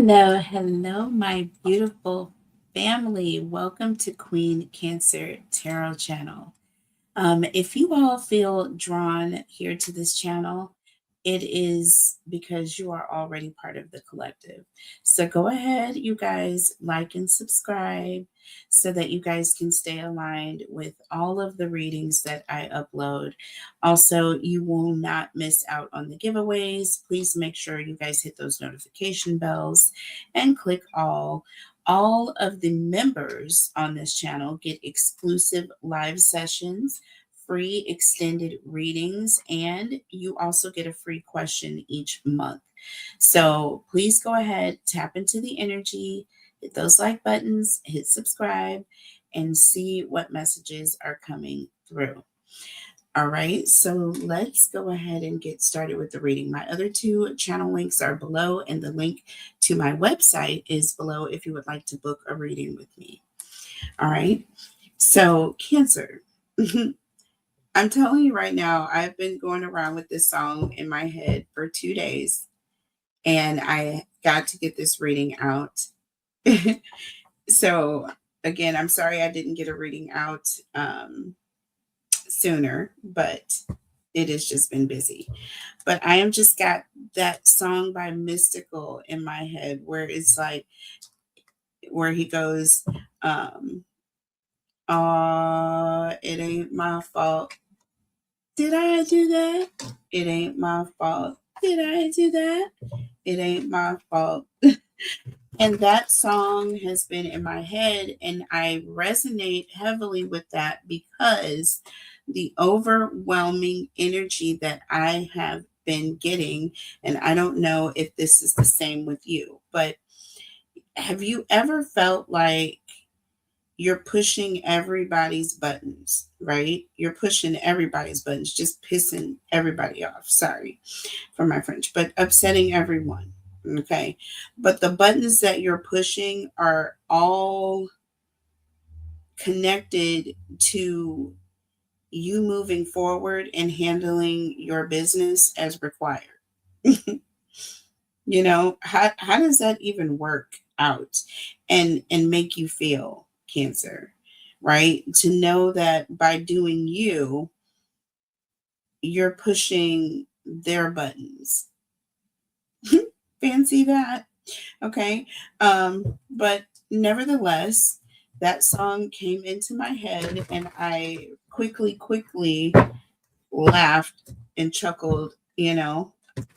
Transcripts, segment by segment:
Hello, hello, my beautiful family. Welcome to Queen Cancer Tarot Channel. If you all feel drawn here to this channel, it is because you are already part of the collective. So go ahead, you guys, like and subscribe so that you guys can stay aligned with all of the readings that I upload. Also, you will not miss out on the giveaways. Please make sure you guys hit those notification bells and click all. All of the members on this channel get exclusive live sessions, free extended readings, and you also get a free question each month. So please go ahead, tap into the energy, hit those like buttons, hit subscribe, and see what messages are coming through. All right, so let's go ahead and get started with the reading. My other two channel links are below, and the link to my website is below if you would like to book a reading with me. All right, so Cancer. I'm telling you right now, I've been going around with this song in my head for 2 days, and I got to get this reading out. So, again, I'm sorry I didn't get a reading out sooner, but it has just been busy. But I am just got that song by Mystical in my head where it's like, where he goes, it ain't my fault. Did I do that? It ain't my fault. Did I do that? It ain't my fault. And that song has been in my head, and I resonate heavily with that because the overwhelming energy that I have been getting, and I don't know if this is the same with you, but have you ever felt like you're pushing everybody's buttons, right? You're pushing everybody's buttons, just pissing everybody off. Sorry for my French, but upsetting everyone. Okay. But the buttons that you're pushing are all connected to you moving forward and handling your business as required. You know, how does that even work out and make you feel, Cancer? Right? To know that by doing you, you're pushing their buttons. Fancy that? Okay. But nevertheless, that song came into my head and I quickly laughed and chuckled,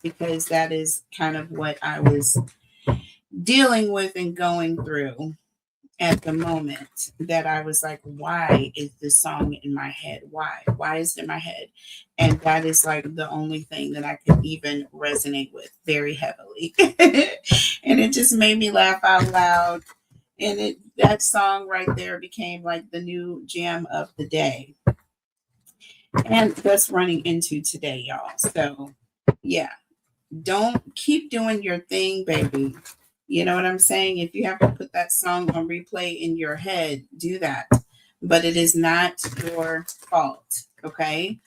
because that is kind of what I was dealing with and going through at the moment, that I was like, why is this song in my head? Why is it in my head? And that is like the only thing that I could even resonate with very heavily. And it just made me laugh out loud. And that song right there became like the new jam of the day. And that's running into today, y'all. So yeah, don't keep doing your thing, baby. You know what I'm saying? If you have to put that song on replay in your head, do that. But it is not your fault, okay?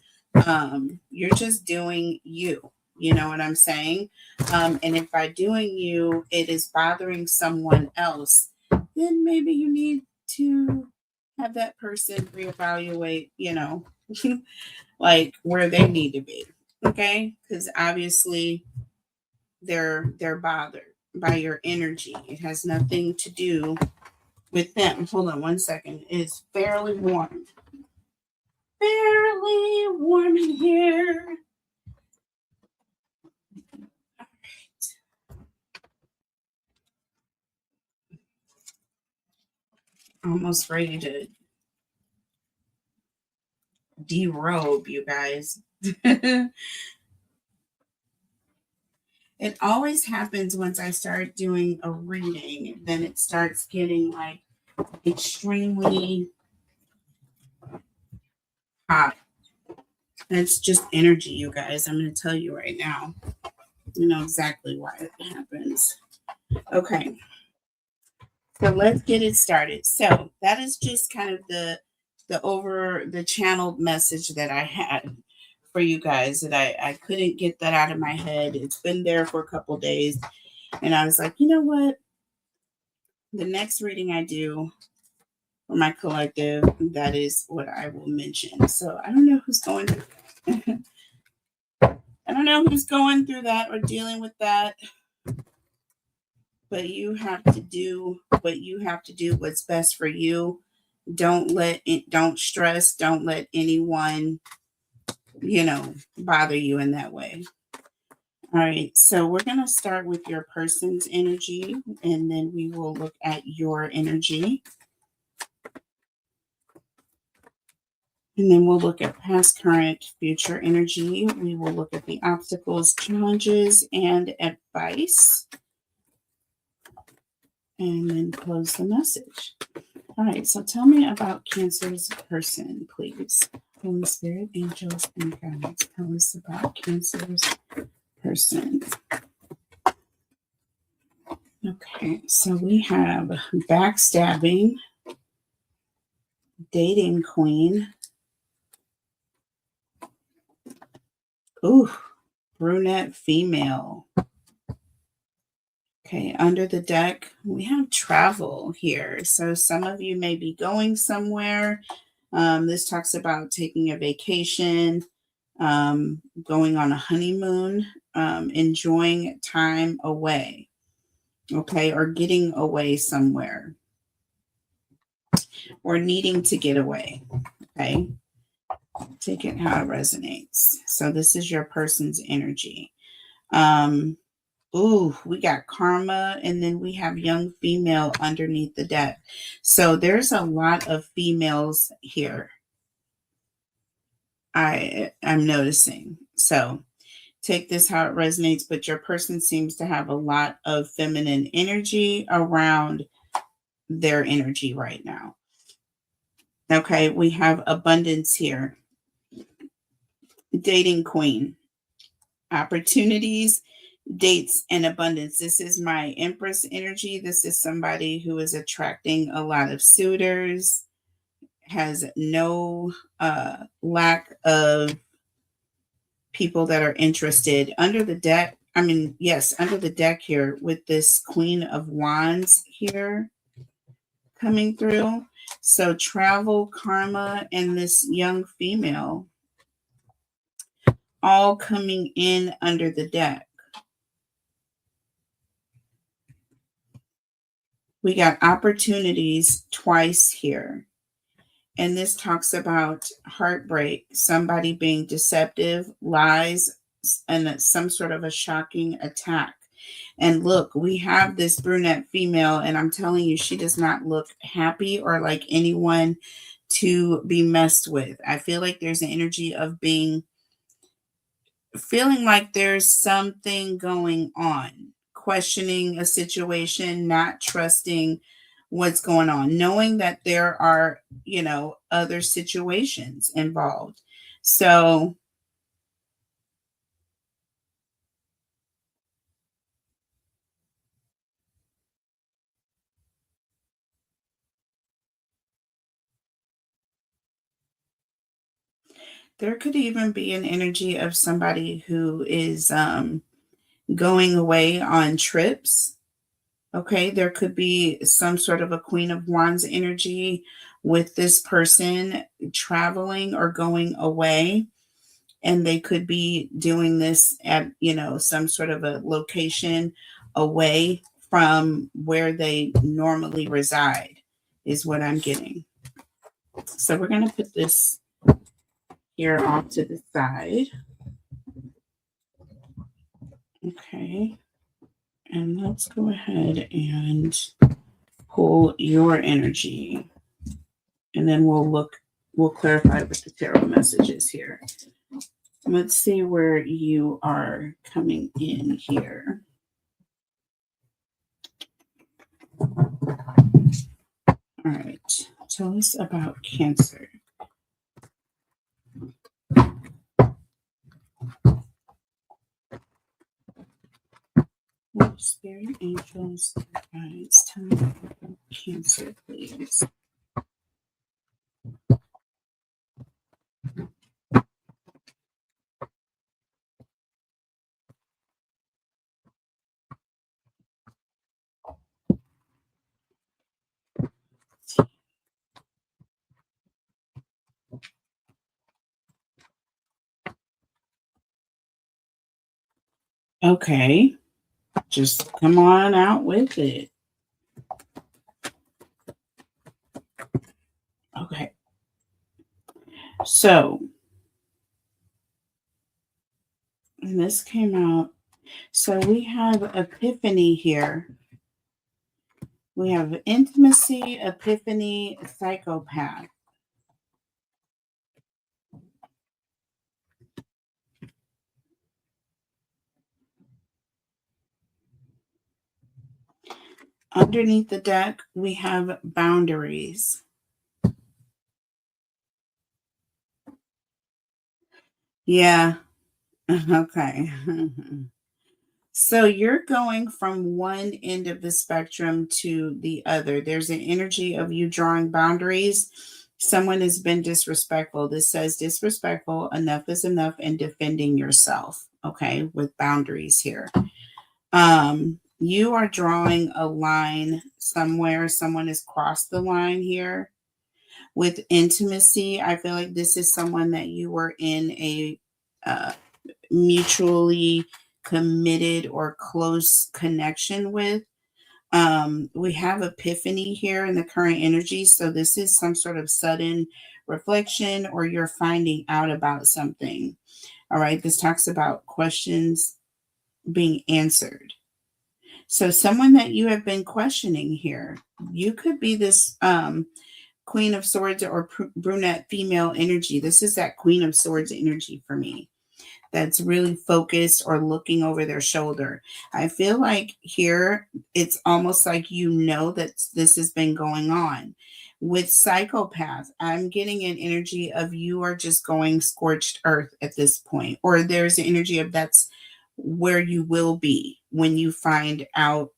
You're just doing you. You know what I'm saying? And if by doing you, it is bothering someone else, then maybe you need to have that person reevaluate, like where they need to be, okay? Because obviously they're bothered by your energy. It has nothing to do with them. Hold on one second. It's fairly warm. Fairly warm in here. All right. Almost ready to derobe, you guys. It always happens once I start doing a reading, then it starts getting like extremely hot. It's just energy, you guys. I'm going to tell you right now. You know exactly why it happens. Okay. So let's get it started. So that is just kind of the channeled message that I had for you guys, that I couldn't get that out of my head. It's been there for a couple days. And I was like, you know what? The next reading I do for my collective, that is what I will mention. So I don't know who's going through I don't know who's going through that or dealing with that, but you have to do what you have to do, what's best for you. Don't stress, don't let anyone, bother you in that way. All right, so we're going to start with your person's energy, and then we will look at your energy. And then we'll look at past, current, future energy. We will look at the obstacles, challenges, and advice. And then close the message. All right, so tell me about Cancer's person, please. Holy Spirit, angels, and guides. Tell us about Cancer's person. Okay, so we have backstabbing, dating queen. Ooh, brunette female. Okay, under the deck, we have travel here. So some of you may be going somewhere. This talks about taking a vacation, going on a honeymoon, enjoying time away, okay, or getting away somewhere, or needing to get away, okay? Take it how it resonates. So this is your person's energy. Ooh, we got karma, and then we have young female underneath the deck. So there's a lot of females here. I'm noticing. So take this how it resonates, but your person seems to have a lot of feminine energy around their energy right now. Okay, we have abundance here. Dating queen. Opportunities, dates, and abundance. This is my Empress energy. This is somebody who is attracting a lot of suitors, has no lack of people that are interested. Under the deck, under the deck here with this Queen of Wands here coming through. So travel, karma, and this young female all coming in under the deck. We got opportunities twice here. And this talks about heartbreak, somebody being deceptive, lies, and some sort of a shocking attack. And look, we have this brunette female, and I'm telling you, she does not look happy or like anyone to be messed with. I feel like there's an energy of feeling like there's something going on, questioning a situation, not trusting what's going on, knowing that there are, other situations involved. So there could even be an energy of somebody who is going away on trips. Okay, there could be some sort of a Queen of Wands energy with this person traveling or going away. And they could be doing this at, some sort of a location away from where they normally reside, is what I'm getting. So we're going to put this here off to the side. Okay. And let's go ahead and pull your energy. And then we'll clarify with the tarot messages here. Let's see where you are coming in here. All right. Tell us about Cancer. Spirit, angels, guides, tell me about Cancer, please. Okay. Just come on out with it. Okay. So, and this came out. So we have epiphany here. We have intimacy, epiphany, psychopath. Underneath the deck, we have boundaries. Yeah. Okay. So you're going from one end of the spectrum to the other. There's an energy of you drawing boundaries. Someone has been disrespectful. This says disrespectful, enough is enough, and defending yourself. Okay, with boundaries here. You are drawing a line somewhere. Someone has crossed the line here. With intimacy, I feel like this is someone that you were in a mutually committed or close connection with. We have epiphany here in the current energy. So this is some sort of sudden reflection or you're finding out about something. All right. This talks about questions being answered. So someone that you have been questioning here, you could be this Queen of Swords or brunette female energy. This is that Queen of Swords energy for me. That's really focused or looking over their shoulder. I feel like here it's almost like you know that this has been going on. With psychopath, I'm getting an energy of you are just going scorched earth at this point, or there's an energy of that's where you will be when you find out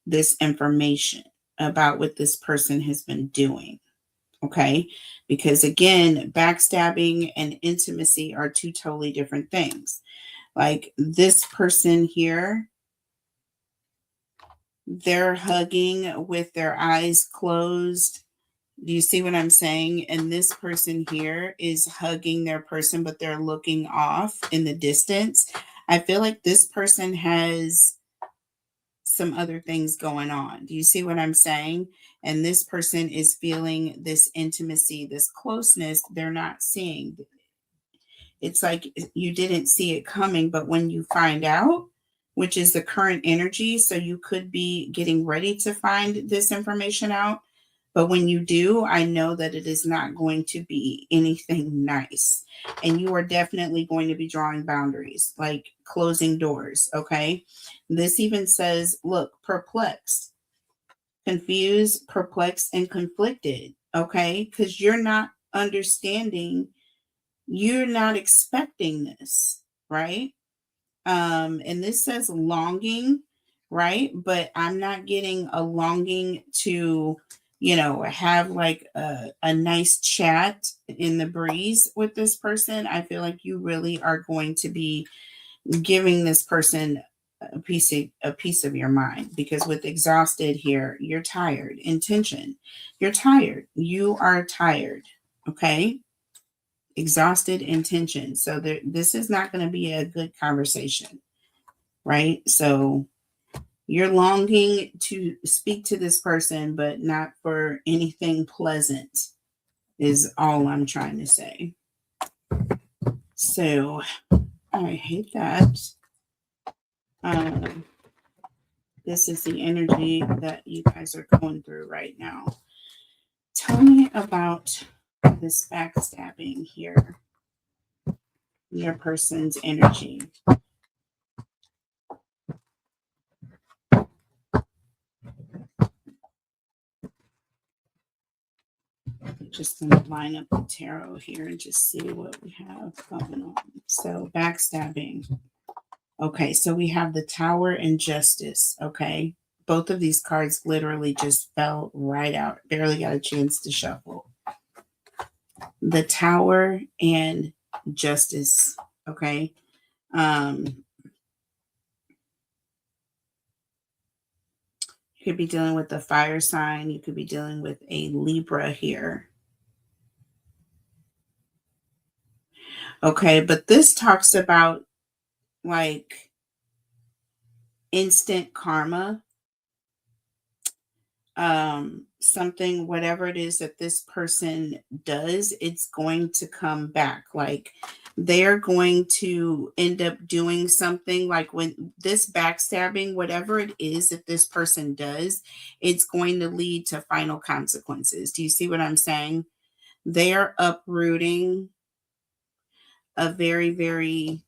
this information about what this person has been doing. Okay. Because again, backstabbing and intimacy are two totally different things. Like this person here, they're hugging with their eyes closed. Do you see what I'm saying? And this person here is hugging their person, but they're looking off in the distance. I feel like this person has some other things going on. Do you see what I'm saying? And this person is feeling this intimacy, this closeness they're not seeing. It's like you didn't see it coming, but when you find out, which is the current energy, so you could be getting ready to find this information out. But when you do, I know that it is not going to be anything nice. And you are definitely going to be drawing boundaries, like closing doors. Okay. This even says, look, perplexed, confused, perplexed, and conflicted. Okay. Because you're not understanding, you're not expecting this, right? And this says longing, right? But I'm not getting a longing to, have like a nice chat in the breeze with this person. I feel like you really are going to be giving this person a piece of your mind, because with exhausted here, you're tired. Intention, you're tired. You are tired. Okay. Exhausted, intention. So this is not going to be a good conversation, right? So you're longing to speak to this person, but not for anything pleasant, is all I'm trying to say. So I hate that. Um, this is the energy that you guys are going through right now. Tell me about this backstabbing here, your person's energy. Just going to line up the tarot here and just see what we have going on. So backstabbing. Okay, so we have the Tower and Justice. Okay, both of these cards literally just fell right out. Barely got a chance to shuffle. The Tower and Justice. Okay. You could be dealing with a fire sign. You could be dealing with a Libra here. Okay, but this talks about like instant karma, something, whatever it is that this person does, it's going to come back. Like they're going to end up doing something, like when this backstabbing, whatever it is that this person does, it's going to lead to final consequences. Do you see what I'm saying? They're uprooting a very, very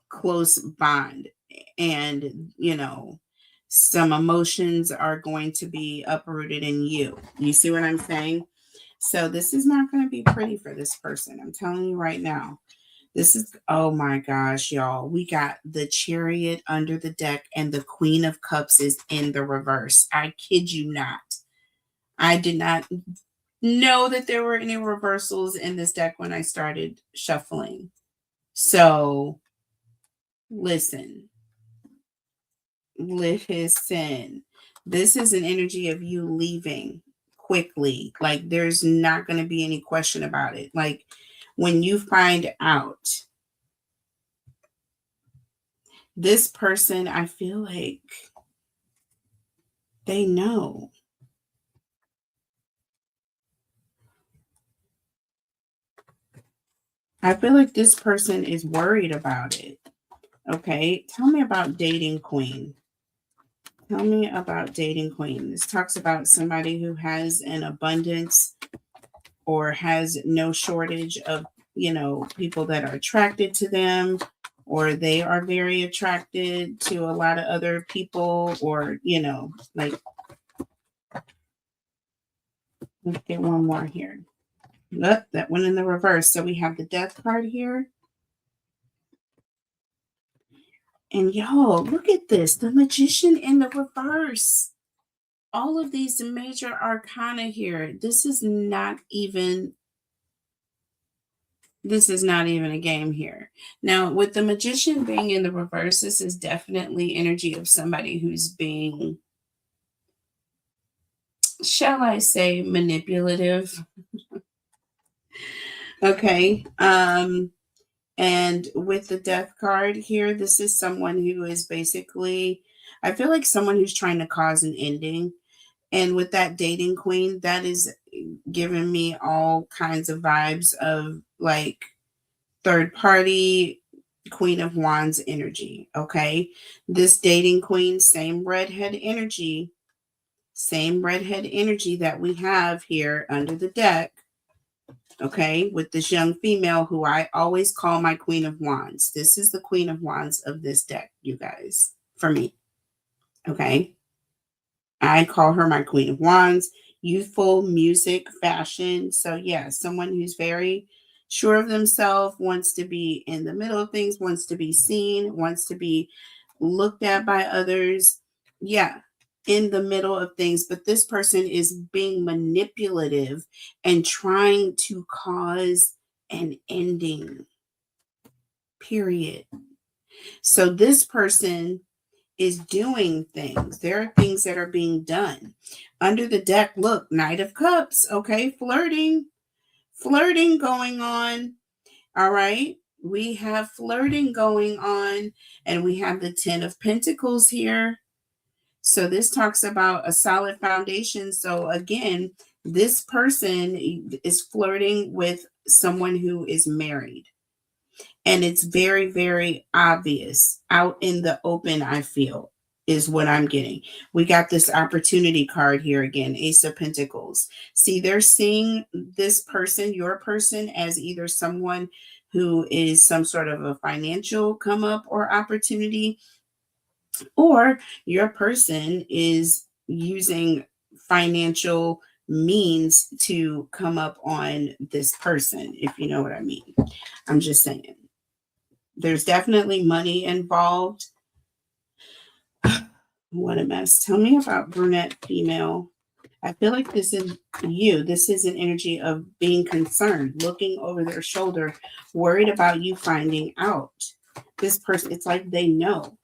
close bond. And, some emotions are going to be uprooted in you. You see what I'm saying? So this is not going to be pretty for this person. I'm telling you right now. This is, oh my gosh, y'all. We got the Chariot under the deck and the Queen of Cups is in the reverse. I kid you not. I did not know that there were any reversals in this deck when I started shuffling. So listen. Listen. This is an energy of you leaving quickly. Like there's not going to be any question about it. Like when you find out, this person, I feel like they know. I feel like this person is worried about it. Okay. Tell me about dating queen. Tell me about dating queen. This talks about somebody who has an abundance or has no shortage of, people that are attracted to them, or they are very attracted to a lot of other people, or, like, let's get one more here. Look, that went in the reverse. So we have the death card here. And y'all, look at this. The magician in the reverse. All of these major arcana here. This is not even a game here. Now, with the magician being in the reverse, this is definitely energy of somebody who's being, shall I say, manipulative. Okay. And with the death card here, this is someone who is basically, I feel like someone who's trying to cause an ending. And with that dating queen, that is giving me all kinds of vibes of like third party, Queen of Wands energy. Okay. This dating queen, same redhead energy that we have here under the deck. Okay. With this young female who I always call my Queen of Wands. This is the Queen of Wands of this deck, you guys, for me. Okay. I call her my Queen of Wands, youthful, music, fashion. So, yeah, someone who's very sure of themselves, wants to be in the middle of things, wants to be seen, wants to be looked at by others. Yeah, in the middle of things. But this person is being manipulative and trying to cause an ending, period. So, this person is doing things. There are things that are being done. Under the deck, look, Knight of Cups, okay, flirting going on. All right. We have flirting going on, and we have the 10 of Pentacles here. So this talks about a solid foundation. So again, this person is flirting with someone who is married. And it's very, very obvious out in the open, I feel, is what I'm getting. We got this opportunity card here again, Ace of Pentacles. See, they're seeing this person, your person, as either someone who is some sort of a financial come up or opportunity, or your person is using financial means to come up on this person, if you know what I mean. I'm just saying. There's definitely money involved. What a mess. Tell me about brunette female. I feel like this is you. This is an energy of being concerned, looking over their shoulder, worried about you finding out. This person, it's like they know.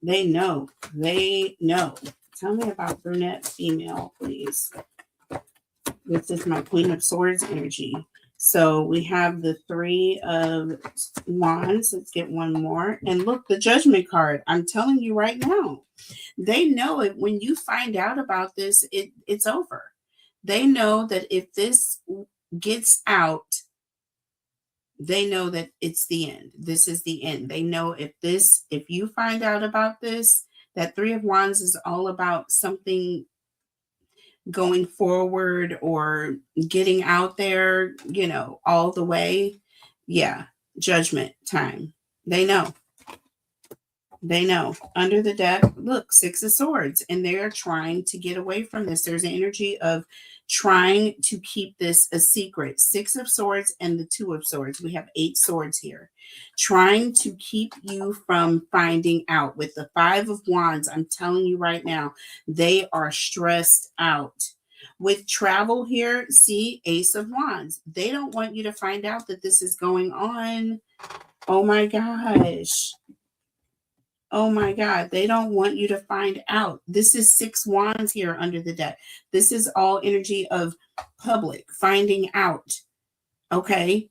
They know. They know. Tell me about brunette female, please. This is my Queen of Swords energy. So we have the Three of Wands. Let's get one more. And look, the Judgment card. I'm telling you right now, they know it. When you find out about this, it's over. They know that if this gets out, they know that it's the end. This is the end. They know if you find out about this, that Three of Wands is all about something going forward or getting out there, all the way. Yeah, judgment time. They know. They know. Under the deck, look, Six of Swords, and they're trying to get away from this. There's an energy of trying to keep this a secret. Six of Swords and the Two of Swords. We have 8 swords here. Trying to keep you from finding out. With the Five of Wands, I'm telling you right now, they are stressed out. With travel here, see, Ace of Wands. They don't want you to find out that this is going on. Oh my gosh. Oh my God, they don't want you to find out. This is 6 wands here under the deck. This is all energy of public, finding out. Okay.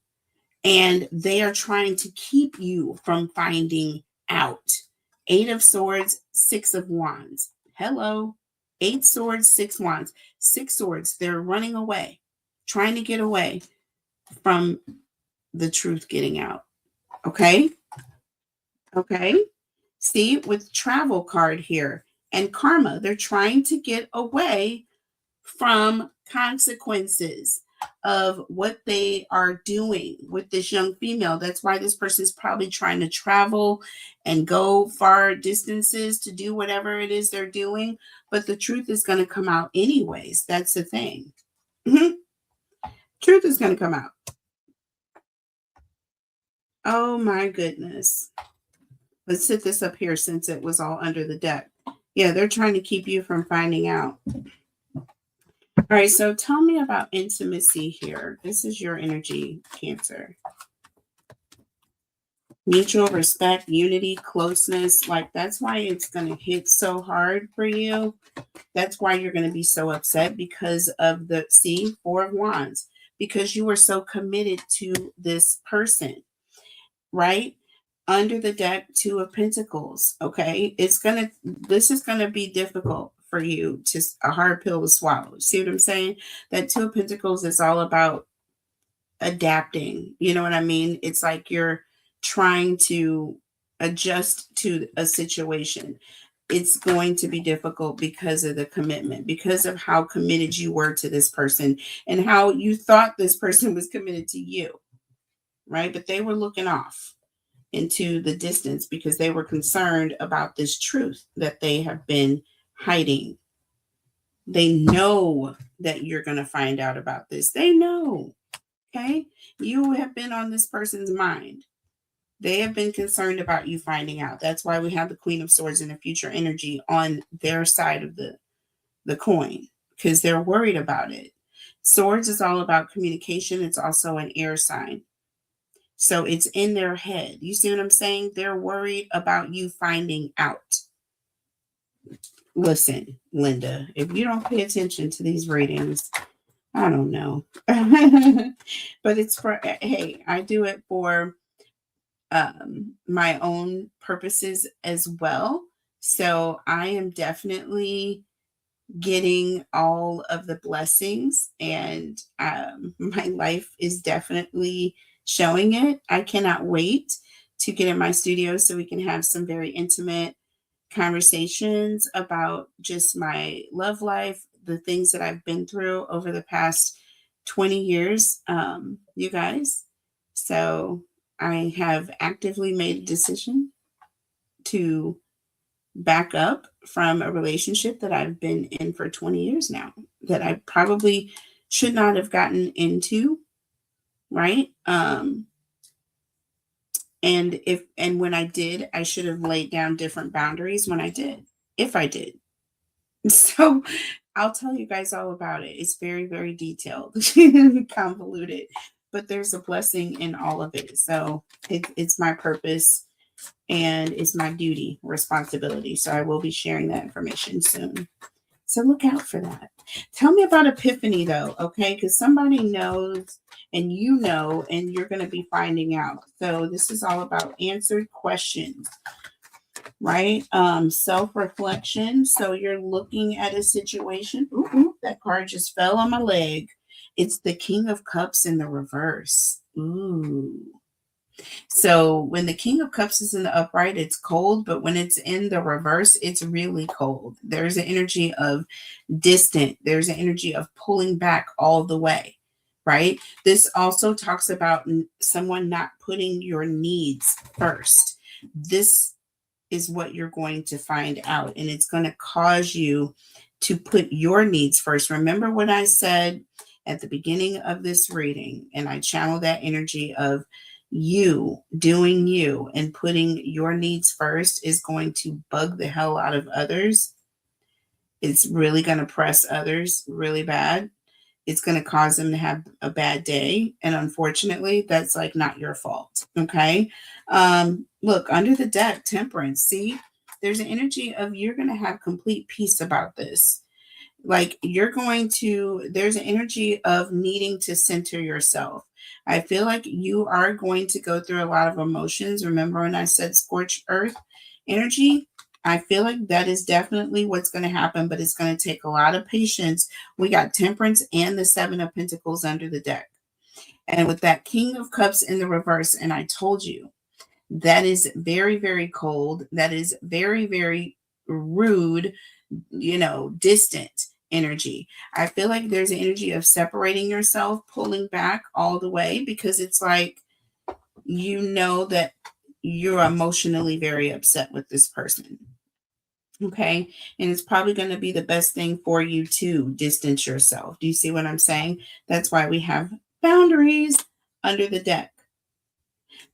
And they are trying to keep you from finding out. 8 of Swords, 6 of Wands. Hello. 8 swords, 6 wands. 6 swords. They're running away, trying to get away from the truth getting out. Okay. Okay. See, with travel card here and karma, they're trying to get away from consequences of what they are doing with this young female. That's why this person is probably trying to travel and go far distances to do whatever it is they're doing. But the truth is going to come out anyways. That's the thing. Truth is going to come out. Oh my goodness. Let's sit this up here since it was all under the deck. Yeah, they're trying to keep you from finding out. All right, so tell me about intimacy here. This is your energy, Cancer. Mutual respect, unity, closeness. Like, that's why it's going to hit so hard for you. That's why you're going to be so upset because of the, see, Four of Wands. Because you were so committed to this person, right? Under the deck, Two of Pentacles. Okay, this is gonna be difficult for you, just a hard pill to swallow. See what I'm saying? That Two of Pentacles is all about adapting. You know what I mean? It's like you're trying to adjust to a situation. It's going to be difficult because of the commitment, because of how committed you were to this person and how you thought this person was committed to you, right? But they were looking off into the distance because they were concerned about this truth that they have been hiding. They know that you're going to find out about this. They know. Okay. You have been on this person's mind. They have been concerned about you finding out. That's why we have the Queen of Swords and the future energy on their side of the coin, because they're worried about it. Swords is all about communication. It's also an air sign. So it's in their head. You see what I'm saying? They're worried about you finding out. Listen, Linda, if you don't pay attention to these readings, I don't know. But it's for, hey, I do it for my own purposes as well. So I am definitely getting all of the blessings, and my life is definitely showing it. I cannot wait to get in my studio so we can have some very intimate conversations about just my love life, the things that I've been through over the past 20 years, you guys. So I have actively made a decision to back up from a relationship that I've been in for 20 years now, that I probably should not have gotten into, right? And when I did, I should have laid down different boundaries when I did, if I did. So I'll tell you guys all about it. It's very, very detailed, convoluted, but there's a blessing in all of it. So it's my purpose and it's my duty, responsibility. So I will be sharing that information soon. So look out for that. Tell me about epiphany though, okay? Because somebody knows and you know, and you're going to be finding out. So this is all about answered questions, right? Self-reflection. So you're looking at a situation. Ooh, that card just fell on my leg. It's the King of Cups in the reverse. Ooh. So when the King of Cups is in the upright, it's cold, but when it's in the reverse, it's really cold. There's an energy of distant, there's an energy of pulling back all the way, right? This also talks about someone not putting your needs first. This is what you're going to find out, and it's going to cause you to put your needs first. Remember what I said at the beginning of this reading, and I channel that energy of you doing you and putting your needs first is going to bug the hell out of others. It's really going to press others really bad. It's going to cause them to have a bad day. And unfortunately, that's like not your fault. Okay. Look, under the deck, temperance. See, there's an energy of you're going to have complete peace about this. Like there's an energy of needing to center yourself. I feel like you are going to go through a lot of emotions. Remember when I said scorched earth energy? I feel like that is definitely what's going to happen, but it's going to take a lot of patience. We got temperance and the 7 of Pentacles under the deck. And with that King of Cups in the reverse, and I told you, that is very, very cold. That is very, very rude, distant energy. I feel like there's an energy of separating yourself, pulling back all the way, because it's like, that you're emotionally very upset with this person. Okay. And it's probably going to be the best thing for you to distance yourself. Do you see what I'm saying? That's why we have boundaries under the deck.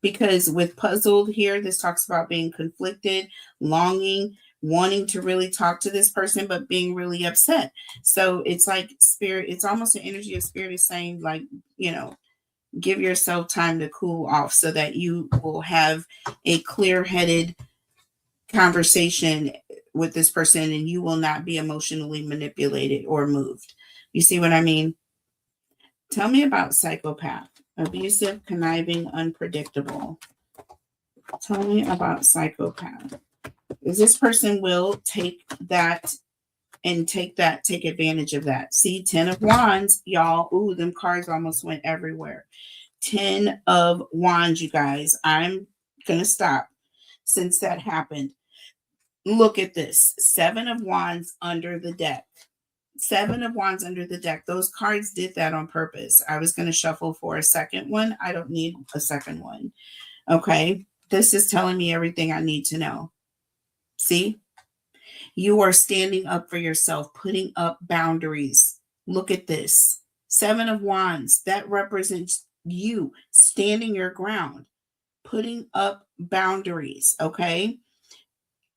Because with puzzled here, this talks about being conflicted, longing, wanting to really talk to this person, but being really upset. So it's like spirit, it's almost an energy of spirit is saying, like, give yourself time to cool off so that you will have a clear-headed conversation with this person and you will not be emotionally manipulated or moved. You see what I mean? Tell me about psychopath. Abusive, conniving, unpredictable. Tell me about psychopath. Is this person will take advantage of that. See, 10 of Wands, y'all. Ooh, them cards almost went everywhere. 10 of Wands, you guys. I'm going to stop since that happened. Look at this. 7 of Wands under the deck. 7 of Wands under the deck. Those cards did that on purpose. I was going to shuffle for a second one. I don't need a second one. Okay. This is telling me everything I need to know. See? You are standing up for yourself, putting up boundaries. Look at this. 7 of Wands. That represents you standing your ground, putting up boundaries. Okay.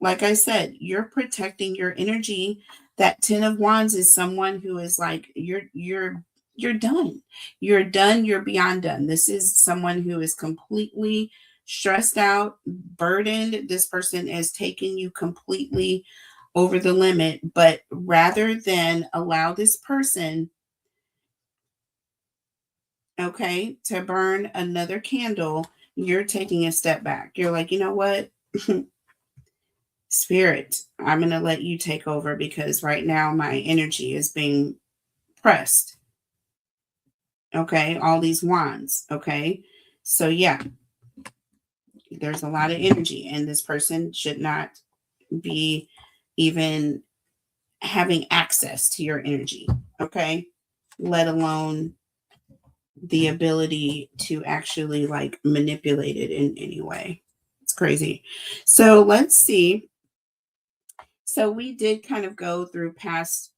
Like I said, you're protecting your energy. That 10 of Wands is someone who is like, you're done. You're done. You're beyond done. This is someone who is completely stressed out, burdened. This person is taking you completely over the limit. But rather than allow this person, okay, to burn another candle, you're taking a step back. You're like, you know what? Spirit, I'm going to let you take over because right now my energy is being pressed. Okay. All these wands. Okay. So, yeah, there's a lot of energy, and this person should not be even having access to your energy. Okay. Let alone the ability to actually like manipulate it in any way. It's crazy. So, let's see. So we did kind of go through past,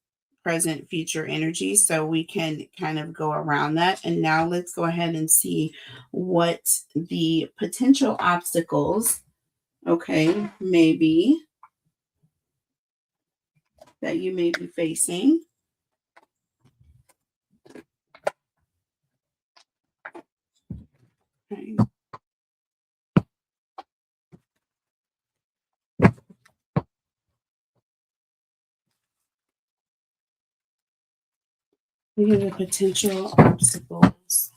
present, future energy, so we can kind of go around that. And now let's go ahead and see what the potential obstacles, okay, maybe that you may be facing. Okay. We have the potential obstacles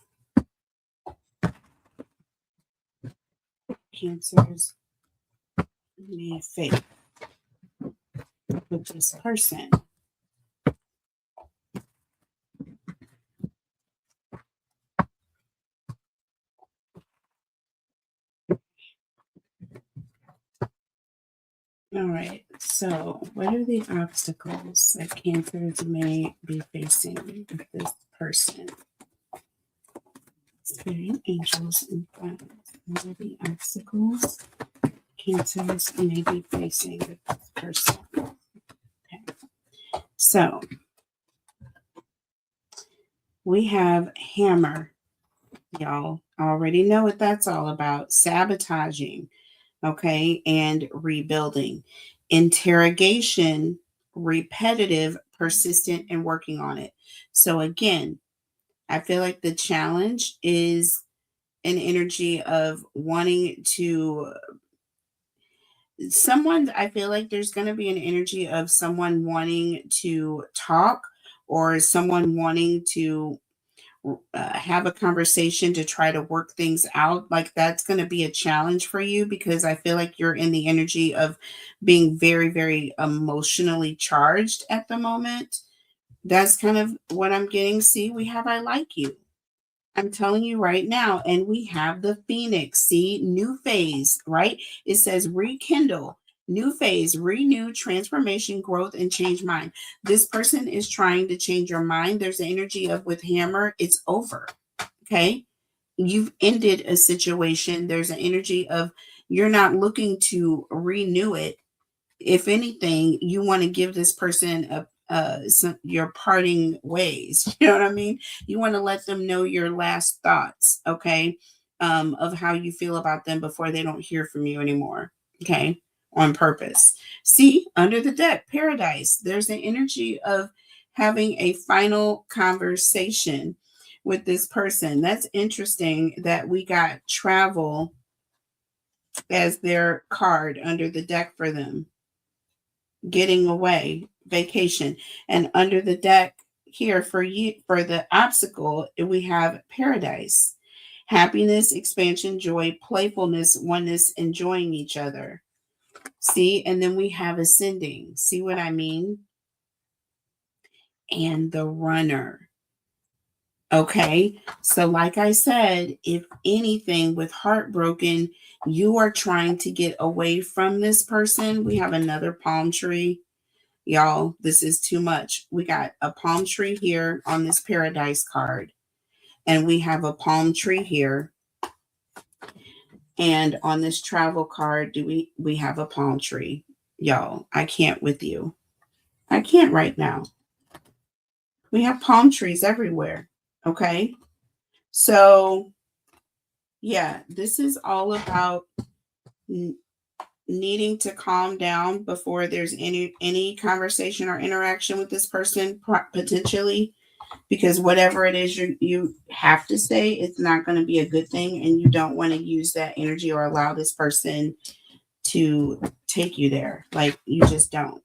Cancers may face with this person. All right, so what are the obstacles that Cancers may be facing with this person? Spirit, angels, and friends. What are the obstacles Cancers may be facing with this person? Okay, so we have hammer. Y'all already know what that's all about. Sabotaging, okay, and rebuilding. Interrogation, repetitive, persistent, and working on it. So again, I feel like the challenge is an energy of wanting to someone. I feel like there's going to be an energy of someone wanting to talk or someone wanting to have a conversation to try to work things out. Like that's going to be a challenge for you because I feel like you're in the energy of being very, very emotionally charged at the moment. That's kind of what I'm getting. See, we have I like you. I'm telling you right now. And we have the Phoenix. See, new phase, right? It says rekindle, new phase, renew, transformation, growth, and change mind. This person is trying to change your mind. There's the energy of with hammer, it's over. Okay. You've ended a situation. There's an energy of you're not looking to renew it. If anything, you want to give this person your parting ways. You know what I mean? You want to let them know your last thoughts, okay, of how you feel about them before they don't hear from you anymore, okay, on purpose. See, under the deck, paradise. There's an energy of having a final conversation with this person. That's interesting that we got travel as their card under the deck for them, getting away, vacation. And under the deck here for you, for the obstacle, we have paradise, happiness, expansion, joy, playfulness, oneness, enjoying each other. See, and then we have ascending. See what I mean? And the runner. Okay. So, like I said, if anything with heartbroken, you are trying to get away from this person. We have another palm tree. Y'all, this is too much. We got a palm tree here on this paradise card, and we have a palm tree here. And on this travel card, we have a palm tree. Y'all, I can't with you. I can't right now. We have palm trees everywhere. Okay. So, yeah, this is all about needing to calm down before there's any conversation or interaction with this person potentially, because whatever it is you have to say, it's not going to be a good thing, and you don't want to use that energy or allow this person to take you there. Like you just don't.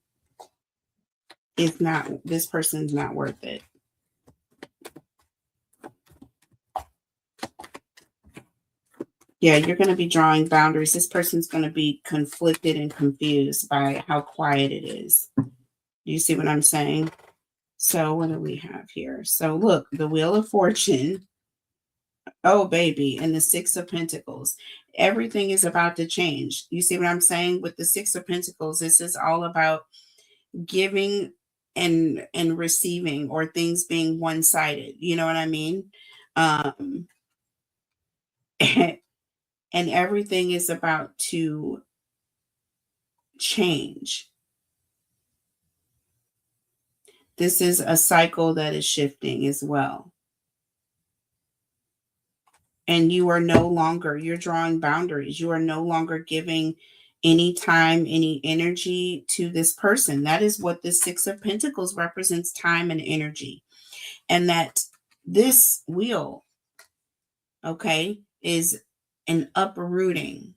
It's not, this person's not worth it. Yeah, you're going to be drawing boundaries. This person's going to be conflicted and confused by how quiet it is. Do you see what I'm saying? So what do we have here? So look, the Wheel of Fortune. Oh, baby. And the Six of Pentacles. Everything is about to change. You see what I'm saying? With the Six of Pentacles, this is all about giving and receiving, or things being one-sided. You know what I mean? Um, and everything is about to change. This is a cycle that is shifting as well. And you are no longer, you're drawing boundaries. You are no longer giving any time, any energy to this person. That is what the Six of Pentacles represents, time and energy. And that this wheel, okay, is an uprooting,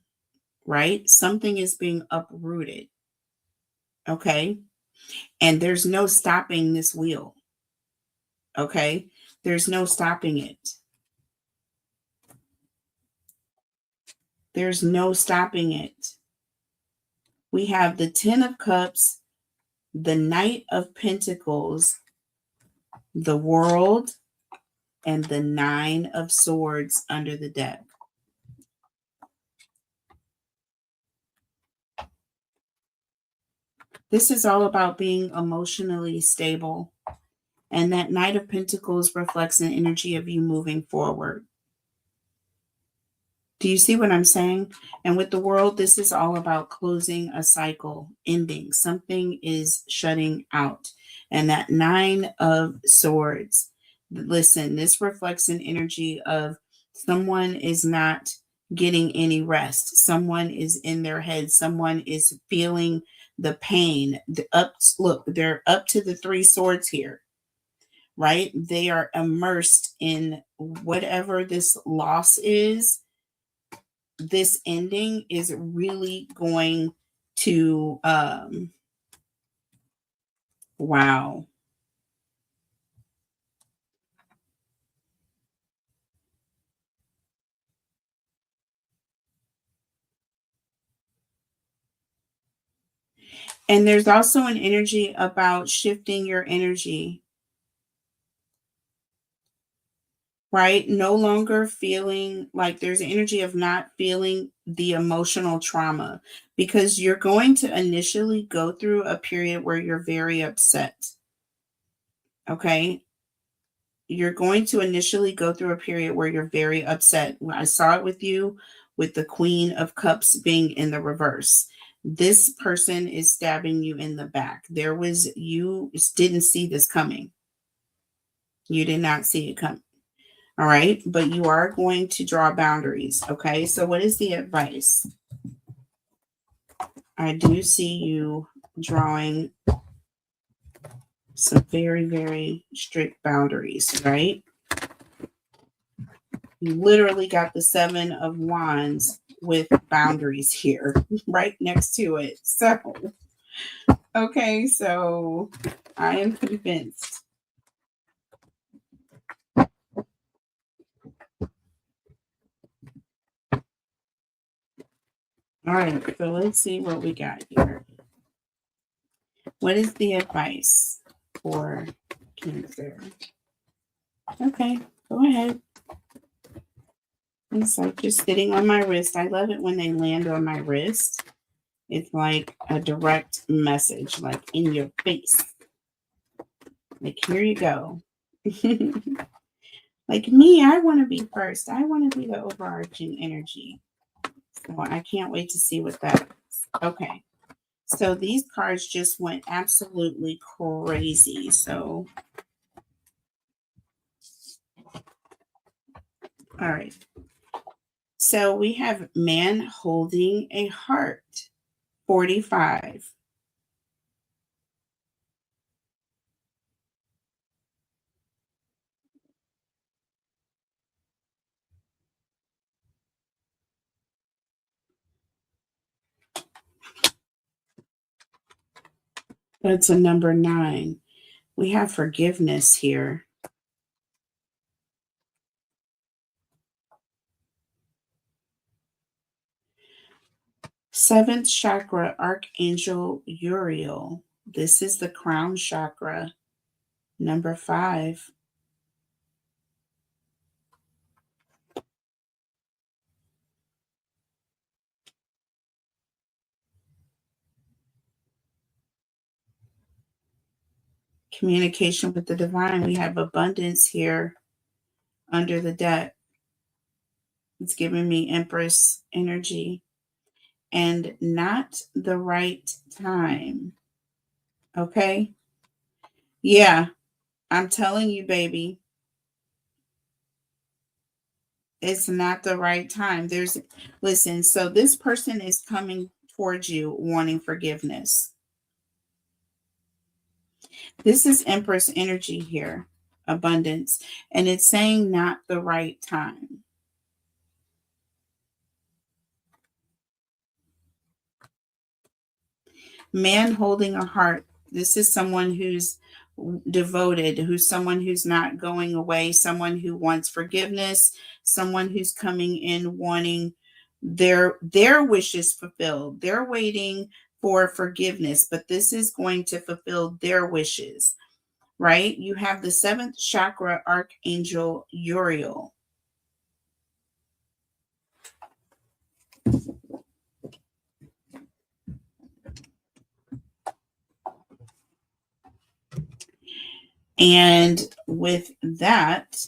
right? Something is being uprooted, okay? And there's no stopping this wheel. Okay. There's no stopping it. There's no stopping it. We have the 10 of Cups, the Knight of Pentacles, the World, and the 9 of Swords under the deck. This is all about being emotionally stable. And that Knight of Pentacles reflects an energy of you moving forward. Do you see what I'm saying? And with the World, this is all about closing a cycle, ending. Something is shutting out. And that 9 of Swords, listen, this reflects an energy of someone is not getting any rest. Someone is in their head. Someone is feeling the pain. Look, they're up to the 3 swords here, right? They are immersed in whatever this loss is. This ending is really going to wow. And there's also an energy about shifting your energy, right? No longer feeling like there's energy of not feeling the emotional trauma, because you're going to initially go through a period where you're very upset. Okay. You're going to initially go through a period where you're very upset. I saw it with you with the Queen of Cups being in the reverse. This person is stabbing you in the back. You didn't see this coming. You did not see it coming. All right. But you are going to draw boundaries. Okay. So, what is the advice? I do see you drawing some very, very strict boundaries, right? You literally got the 7 of Wands with boundaries here right next to it. So, okay, so I am convinced. All right, so let's see what we got here. What is the advice for Cancer? Okay, go ahead. It's like just sitting on my wrist. I love it when they land on my wrist. It's like a direct message, like in your face. Like, here you go. Like me, I want to be first. I want to be the overarching energy. So I can't wait to see what that is. Okay. So these cards just went absolutely crazy. So, all right. So we have man holding a heart, 45. That's a number 9. We have forgiveness here. Seventh chakra, Archangel Uriel. This is the crown chakra, number 5. Communication with the divine. We have abundance here under the deck. It's giving me Empress energy and not the right time. Okay. Yeah, I'm telling you, baby, it's not the right time. Listen, so this person is coming towards you wanting forgiveness. This is Empress energy here, abundance, and it's saying not the right time. Man holding a heart. This is someone who's devoted, who's someone who's not going away, someone who wants forgiveness, someone who's coming in wanting their wishes fulfilled. They're waiting for forgiveness, but this is going to fulfill their wishes, right? You have the seventh chakra archangel Uriel. And with that,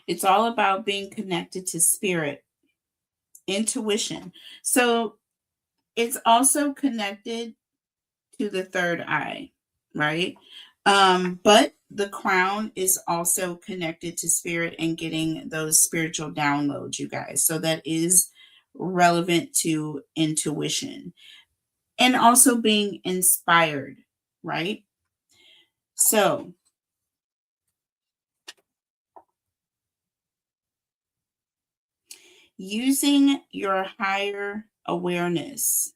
it's all about being connected to spirit, intuition. So it's also connected to the third eye, right? But the crown is also connected to spirit and getting those spiritual downloads, you guys. So that is relevant to intuition and also being inspired, right? So using your higher awareness,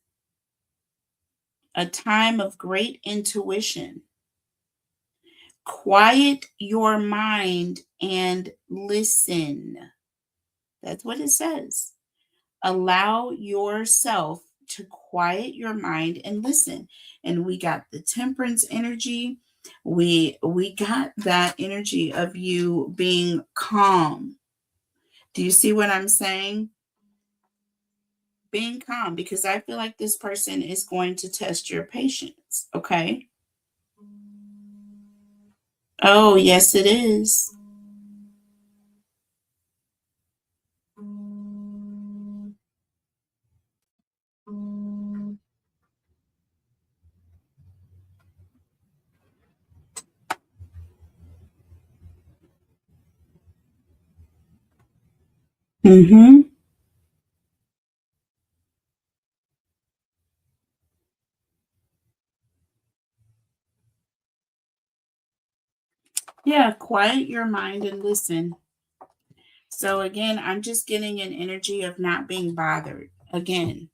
a time of great intuition. Quiet your mind and listen. That's what it says. Allow yourself to quiet your mind and listen. And we got the temperance energy. We got that energy of you being calm. Do you see what I'm saying? Being calm, because I feel like this person is going to test your patience. Okay. Oh, yes, it is. Mm-hmm. Yeah, quiet your mind and listen. So again, I'm just getting an energy of not being bothered. Again,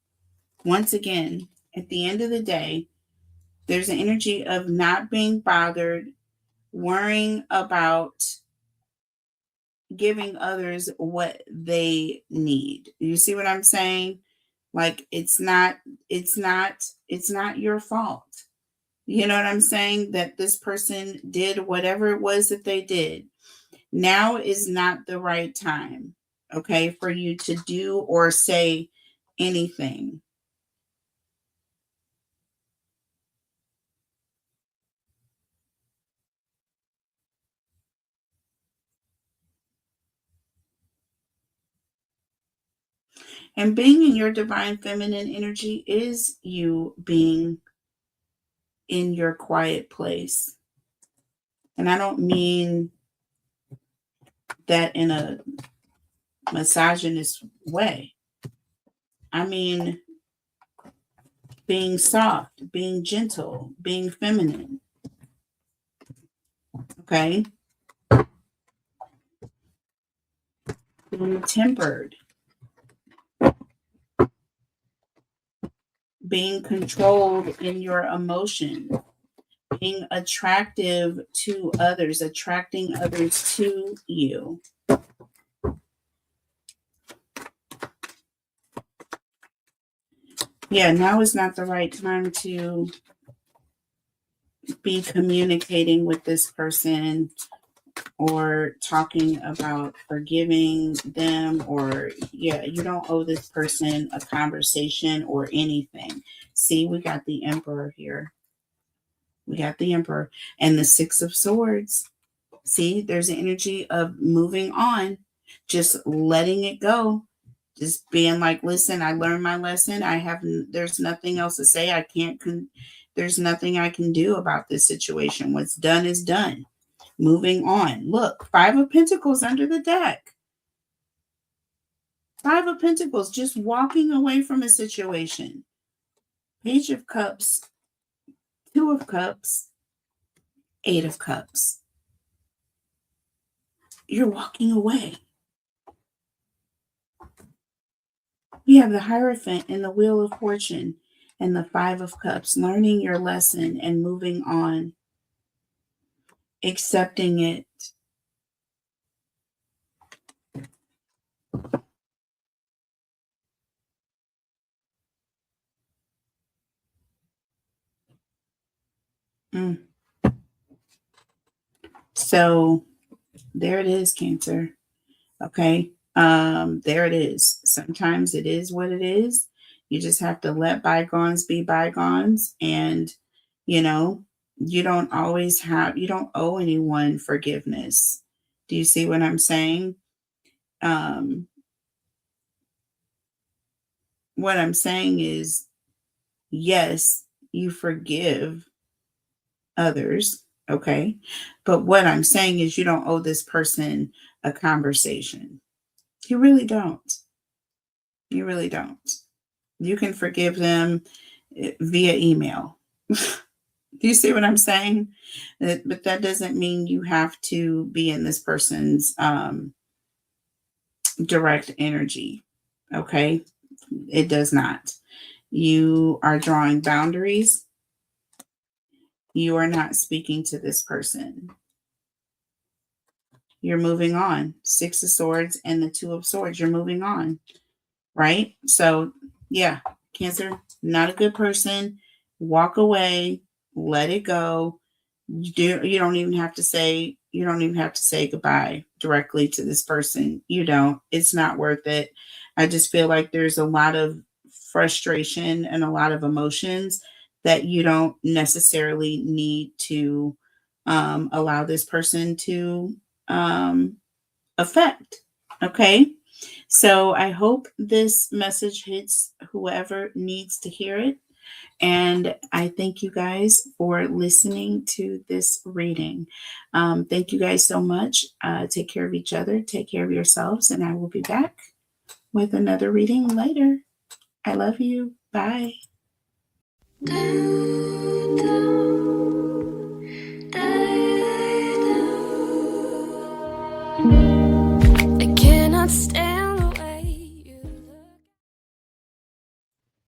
once again, at the end of the day, there's an energy of not being bothered, worrying about giving others what they need. You see what I'm saying? Like it's not your fault. You know what I'm saying? That this person did whatever it was that they did. Now is not the right time, okay, for you to do or say anything. And being in your divine feminine energy is you being in your quiet place. And I don't mean that in a misogynist way. I mean being soft, being gentle, being feminine, okay? Being tempered, being controlled in your emotions, being attractive to others, attracting others to you. Yeah, now is not the right time to be communicating with this person or talking about forgiving them, or yeah, you don't owe this person a conversation or anything. See, we got the emperor here. We got the emperor and the six of swords. See, there's an energy of moving on, just letting it go, just being like, listen, I learned my lesson. There's nothing else to say. There's nothing I can do about this situation. What's done is done. Moving on. Look, Five of Pentacles under the deck. Five of Pentacles, just walking away from a situation. Page of Cups Two of Cups, Eight of Cups. You're walking away. We have the Hierophant and the Wheel of Fortune and the Five of Cups, learning your lesson and moving on, accepting it. Mm. So there it is, Cancer. Okay. There it is. Sometimes it is what it is. You just have to let bygones be bygones. And, you know, you don't owe anyone forgiveness. Do you see what I'm saying? Um, what I'm saying is, yes, you forgive others. Okay. But what I'm saying is, you don't owe this person a conversation. You really don't. You really don't. You can forgive them via email. Do you see what I'm saying? But that doesn't mean you have to be in this person's direct energy. Okay. It does not. You are drawing boundaries. You are not speaking to this person. You're moving on. Six of Swords and the Two of Swords. You're moving on. Right? So, yeah, Cancer, not a good person. Walk away, let it go. You don't even have to say goodbye directly to this person. You don't. It's not worth it. I just feel like there's a lot of frustration and a lot of emotions that you don't necessarily need to allow this person to affect. Okay. So I hope this message hits whoever needs to hear it. And I thank you guys for listening to this reading. Thank you guys so much. Take care of each other. Take care of yourselves. And I will be back with another reading later. I love you. Bye.